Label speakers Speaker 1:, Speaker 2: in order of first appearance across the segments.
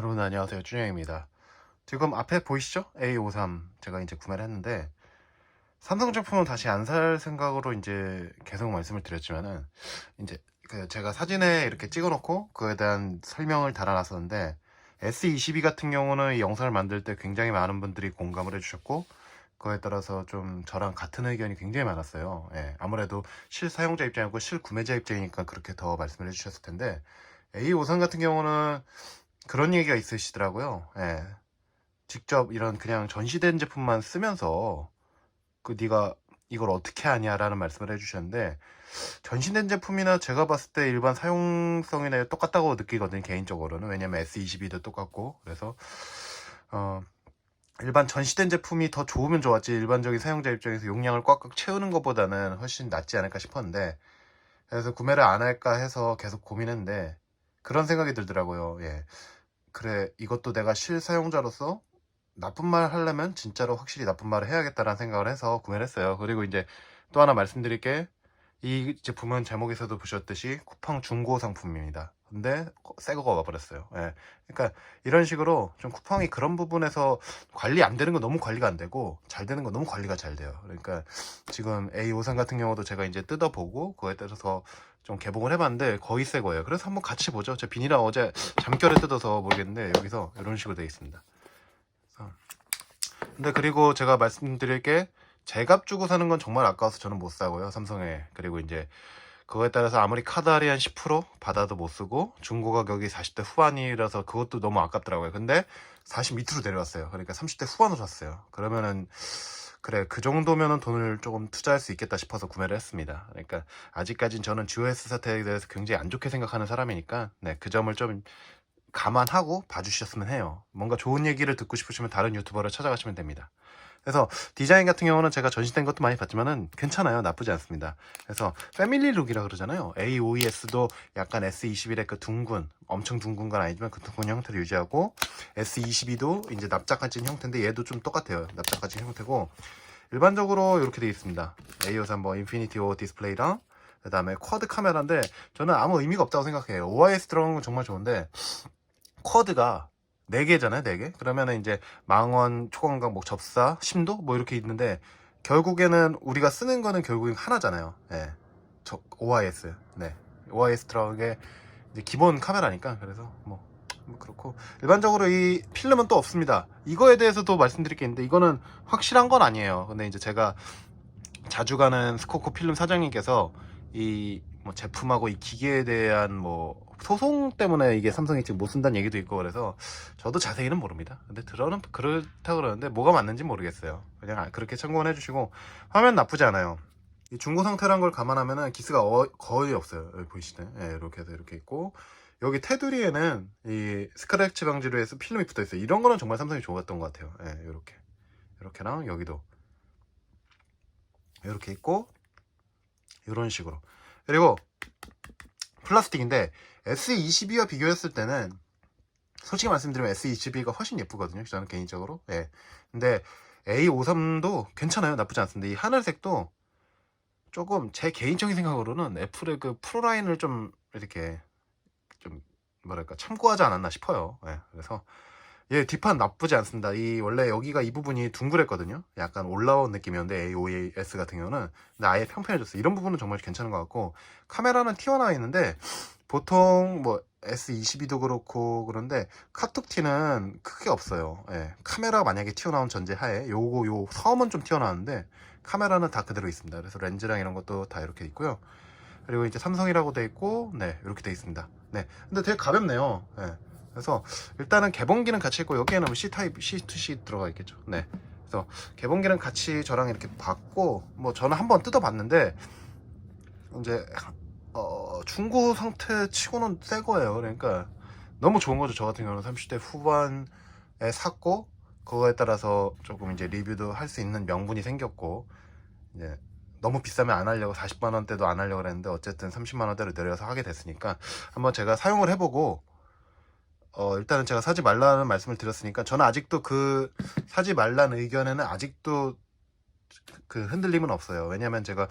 Speaker 1: 여러분 안녕하세요, 준영입니다. 지금 앞에 보이시죠? A53 제가 이제 구매를 했는데 삼성 제품은 다시 안 살 생각으로 이제 계속 말씀을 드렸지만은 이제 그 제가 사진에 이렇게 찍어놓고 그에 대한 설명을 달아놨었는데 S22 같은 경우는 이 영상을 만들 때 굉장히 많은 분들이 공감을 해주셨고 그거에 따라서 좀 저랑 같은 의견이 굉장히 많았어요. 예, 아무래도 실사용자 입장이고 실구매자 입장이니까 그렇게 더 말씀을 해주셨을 텐데 A53 같은 경우는 그런 얘기가 있으시더라고요. 예. 직접 이런 그냥 전시된 제품만 쓰면서 그 네가 이걸 어떻게 하냐라는 말씀을 해주셨는데 전시된 제품이나 제가 봤을 때 일반 사용성이나 똑같다고 느끼거든요, 개인적으로는. 왜냐면 S22도 똑같고. 그래서 어 일반 전시된 제품이 더 좋으면 좋았지, 일반적인 사용자 입장에서 용량을 꽉꽉 채우는 것보다는 훨씬 낫지 않을까 싶었는데, 그래서 구매를 안 할까 해서 계속 고민했는데 그런 생각이 들더라고요. 예. 그래, 이것도 내가 실사용자로서 나쁜 말 하려면 진짜로 확실히 나쁜 말을 해야겠다라는 생각을 해서 구매를 했어요. 그리고 이제 또 하나 말씀드릴 게, 이 제품은 제목에서도 보셨듯이 쿠팡 중고 상품입니다. 근데 새 거가 와버렸어요. 예. 그러니까 이런 식으로 좀 쿠팡이 그런 부분에서 관리 안 되는 거 너무 관리가 안 되고 잘 되는 거 너무 관리가 잘 돼요. 그러니까 지금 A53 같은 경우도 제가 이제 뜯어보고 그거에 따라서 좀 개봉을 해봤는데 거의 새 거예요. 그래서 한번 같이 보죠. 제 비닐을 어제 잠결에 뜯어서 모르겠는데 여기서 이런 식으로 되어 있습니다. 근데 그리고 제가 말씀드릴 게, 제값 주고 사는 건 정말 아까워서 저는 못 사고요, 삼성에. 그리고 이제 그거에 따라서 아무리 카드 할인 10% 받아도 못 쓰고 중고 가격이 40대 후반이라서 그것도 너무 아깝더라고요. 근데 40 밑으로 내려왔어요. 그러니까 30대 후반으로 샀어요. 그러면은 그래, 그 정도면은 돈을 조금 투자할 수 있겠다 싶어서 구매를 했습니다. 그러니까 아직까진 저는 GOS 사태에 대해서 굉장히 안 좋게 생각하는 사람이니까 네, 그 점을 좀 감안하고 봐주셨으면 해요. 뭔가 좋은 얘기를 듣고 싶으시면 다른 유튜버를 찾아가시면 됩니다. 그래서 디자인 같은 경우는 제가 전시된 것도 많이 봤지만은 괜찮아요. 나쁘지 않습니다. 그래서 패밀리 룩이라 그러잖아요. A5ES도 약간 S21의 그 둥근, 엄청 둥근 건 아니지만 그 둥근 형태를 유지하고, S22도 이제 납작한 형태인데 얘도 좀 똑같아요. 납작한 형태고, 일반적으로 이렇게 되어 있습니다. A53 뭐 인피니티 O 디스플레이랑 그 다음에 쿼드 카메라인데 저는 아무 의미가 없다고 생각해요. OIS 들어간 건 정말 좋은데 쿼드가 4개잖아요, 4개. 그러면은 이제 망원, 초광각, 뭐 접사, 심도 뭐 이렇게 있는데 결국에는 우리가 쓰는 거는 결국엔 하나잖아요. 예. OIS. 네. OIS 들어간 게 이제 기본 카메라니까. 그래서 뭐 그렇고, 일반적으로 이 필름은 또 없습니다. 이거에 대해서도 말씀드릴 게 있는데 이거는 확실한 건 아니에요. 근데 이제 제가 자주 가는 스코코 필름 사장님께서 이 뭐 제품하고 이 기계에 대한 뭐 소송 때문에 이게 삼성이 지금 못 쓴다는 얘기도 있고, 그래서 저도 자세히는 모릅니다. 근데 들어는 그렇다 그러는데 뭐가 맞는지 모르겠어요. 그냥 그렇게 참고만 해주시고, 화면 나쁘지 않아요. 이 중고 상태란 걸 감안하면은 기스가 거의 없어요. 여기 보이시네. 예, 이렇게 해서 이렇게 있고, 여기 테두리에는 이 스크래치 방지로 해서 필름이 붙어 있어요. 이런 거는 정말 삼성이 좋았던 것 같아요. 예, 이렇게랑 여기도 이렇게 있고, 이런 식으로. 그리고 플라스틱인데 S22와 비교했을 때는 솔직히 말씀드리면 S22가 훨씬 예쁘거든요, 저는 개인적으로. 예. 근데 A53도 괜찮아요. 나쁘지 않습니다. 이 하늘색도 조금 제 개인적인 생각으로는 애플의 그 프로라인을 좀 이렇게 좀 뭐랄까 참고하지 않았나 싶어요. 예. 그래서 예, 뒷판 나쁘지 않습니다. 이 원래 여기가 이 부분이 둥그랬거든요. 약간 올라온 느낌이었는데 A5S 같은 경우는, 근데 아예 평평해졌어요. 이런 부분은 정말 괜찮은 것 같고, 카메라는 튀어나와 있는데 보통 뭐 S22도 그렇고 그런데 카툭티는 크게 없어요. 예, 카메라 만약에 튀어나온 전제하에 요 섬은 좀 튀어나왔는데 카메라는 다 그대로 있습니다. 그래서 렌즈랑 이런 것도 다 이렇게 있고요. 그리고 이제 삼성이라고 돼 있고, 네, 이렇게 돼 있습니다. 네, 근데 되게 가볍네요. 예. 그래서 일단은 개봉기는 같이 있고, 여기에는 뭐 C 타입, C2C 들어가 있겠죠. 네. 그래서 개봉기는 같이 저랑 이렇게 받고, 뭐 저는 한번 뜯어봤는데 이제 중고 상태 치고는 새 거예요. 그러니까 너무 좋은 거죠. 저 같은 경우는 30대 후반에 샀고, 그거에 따라서 조금 이제 리뷰도 할 수 있는 명분이 생겼고, 이제 너무 비싸면 안 하려고 40만 원대도 안 하려고 그랬는데 어쨌든 30만 원대로 내려서 하게 됐으니까 한번 제가 사용을 해보고, 일단은 제가 사지 말라는 말씀을 드렸으니까 저는 아직도 그 사지 말라는 의견에는 아직도 그 흔들림은 없어요. 왜냐면 제가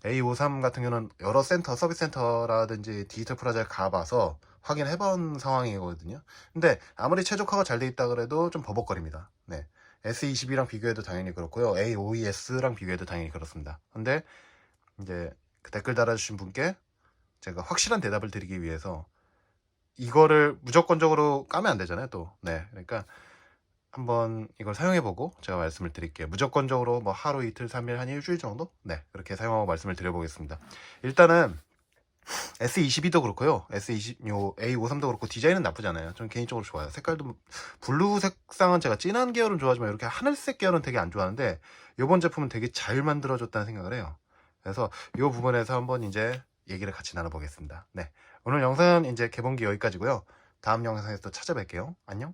Speaker 1: A53 같은 경우는 여러 센터, 서비스 센터라든지 디지털 프라자에 가봐서 확인해 본 상황이거든요. 근데 아무리 최적화가 잘 돼 있다 그래도 좀 버벅거립니다. 네. S22랑 비교해도 당연히 그렇고요. A52S랑 비교해도 당연히 그렇습니다. 근데 이제 그 댓글 달아주신 분께 제가 확실한 대답을 드리기 위해서 이거를 무조건적으로 까면 안 되잖아요, 또. 네. 그러니까 한번 이걸 사용해보고 제가 말씀을 드릴게요. 무조건적으로 뭐 하루, 이틀, 3일, 한 일주일 정도? 네. 그렇게 사용하고 말씀을 드려보겠습니다. 일단은 S22도 그렇고요. 요 A53도 그렇고 디자인은 나쁘지 않아요. 저는 개인적으로 좋아요. 색깔도 블루 색상은 제가 진한 계열은 좋아하지만 이렇게 하늘색 계열은 되게 안 좋아하는데 이번 제품은 되게 잘 만들어졌다는 생각을 해요. 그래서 이 부분에서 한번 이제 얘기를 같이 나눠보겠습니다. 네. 오늘 영상은 이제 개봉기 여기까지고요. 다음 영상에서 또 찾아뵐게요. 안녕.